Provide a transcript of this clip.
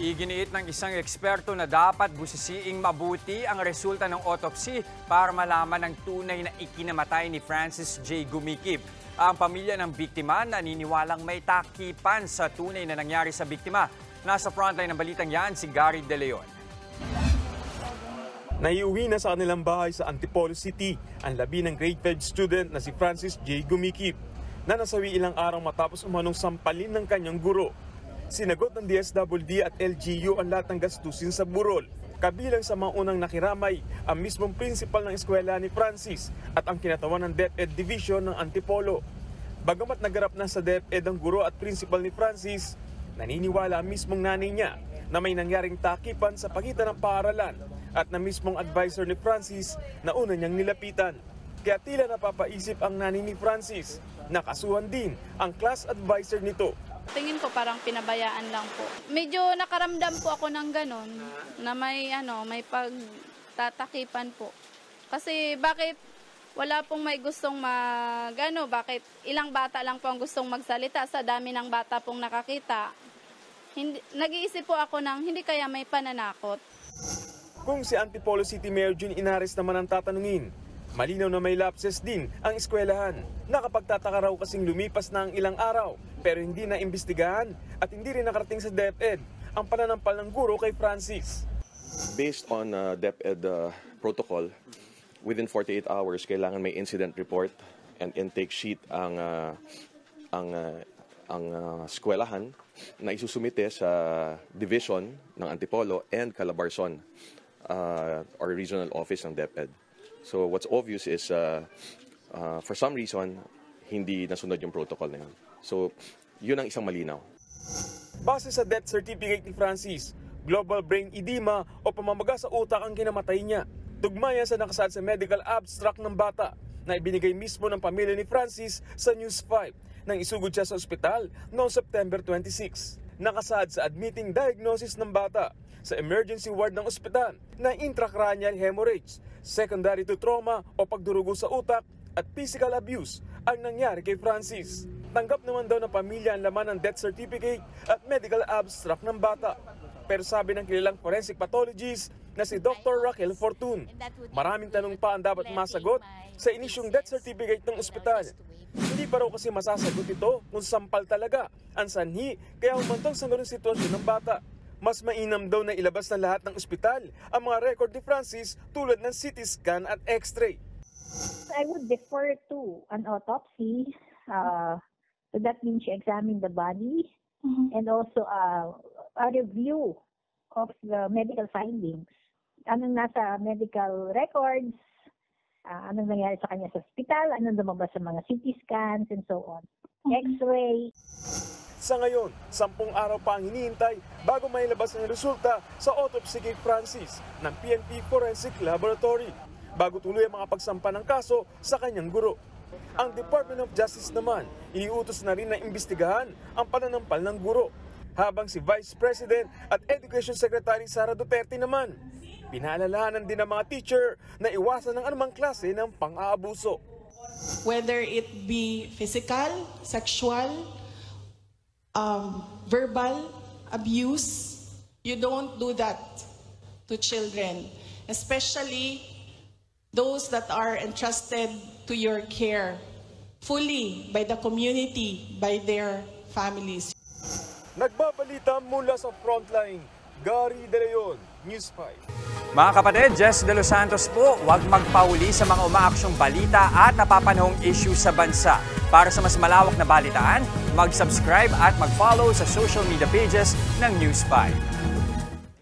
Iginiit ng isang eksperto na dapat busisiing mabuti ang resulta ng autopsy para malaman ang tunay na ikinamatay ni Francis J. Gumikip. Ang pamilya ng biktima naniniwalang may takipan sa tunay na nangyari sa biktima. Nasa frontline ng balitang yan si Gary De Leon. Naiuwi na sa kanilang bahay sa Antipolo City ang labi ng grade 5 student na si Francis J. Gumikip na nasawi ilang araw matapos umanong sampalin ng kanyang guro. Sinagot ng DSWD at LGU ang lahat ng gastusin sa burol. Kabilang sa mga unang nakiramay ang mismong principal ng eskwela ni Francis at ang kinatawan ng DepEd Division ng Antipolo. Bagamat nagarap na sa DepEd ang guro at principal ni Francis, naniniwala ang mismong nanay niya na may nangyaring takipan sa pagitan ng paaralan at na mismong advisor ni Francis na una niyang nilapitan. Kaya tila napapaisip ang nanay ni Francis na kasuhan din ang class advisor nito. Tingin ko parang pinabayaan lang po. Medyo nakaramdam po ako ng ganon na may pagtatakipan po. Kasi bakit wala pong may gustong bakit ilang bata lang po ang gustong magsalita sa dami ng bata pong nakakita. Nag-iisip po ako ng hindi kaya may pananakot. Kung si Antipolo City Mayor June Inares naman ang tatanungin, malinaw na may lapses din ang eskwelahan. Nakapagtataka raw kasing lumipas na ang ilang araw pero hindi na imbestigahan at hindi rin nakarating sa DepEd ang pananampal ng guro kay Francis. Based on DepEd protocol, within 48 hours kailangan may incident report and intake sheet ang eskwelahan na isusumite sa division ng Antipolo and Calabarzon or regional office ng DepEd. So what's obvious is for some reason hindi nasunod yung protocol na yun. So yun ang isang malinaw. Base sa death certificate ni Francis, global brain edema o pamamaga sa utak ang kinamatay niya. Tugmaya sa nakasaad sa medical abstract ng bata na ibinigay mismo ng pamilya ni Francis sa News 5 nang isugod siya sa ospital noong September 26. Nakasaad sa admitting diagnosis ng bata sa emergency ward ng ospital na intracranial hemorrhage, secondary to trauma o pagdurugo sa utak at physical abuse ang nangyari kay Francis. Tanggap naman daw ng pamilya ang laman ng death certificate at medical abstract ng bata. Pero sabi ng kilalang forensic pathologist na si Dr. Raquel Fortun, maraming tanong pa ang dapat masagot sa inisyong death certificate ng ospital. Hindi pa raw kasi masasagot ito kung sampal talaga ang sanhi kaya humantong sa ganung sitwasyon ng bata. Mas mainam daw na ilabas na lahat ng ospital ang mga record ni Francis tulad ng CT scan at x-ray. I would defer to an autopsy. So that means you examine the body and also a review of the medical findings. Anong nasa medical records, anong nangyari sa kanya sa hospital, anong lumabas sa mga CT scans and so on. X-ray. Sa ngayon, 10 araw pa ang hinihintay bago mailabas ang resulta sa autopsy kay Francis ng PNP Forensic Laboratory bago tuloy ang mga pagsampa ng kaso sa kanyang guro. Ang Department of Justice naman, iniutos na rin na imbestigahan ang pananampal ng guro. Habang si Vice President at Education Secretary Sara Duterte naman, pinaalalahanan din ng mga teacher na iwasan ng anumang klase ng pang-aabuso. Whether it be physical, sexual, verbal abuse, you don't do that to children, especially those that are entrusted to your care fully by the community, by their families. Nagbabalita mula sa frontline, Gary De Leon, News 5. Mga kapatid, Jess De Los Santos po, huwag magpahuli sa mga umaaksyong balita at napapanahong issue sa bansa. Para sa mas malawak na balitaan, mag-subscribe at mag-follow sa social media pages ng News 5.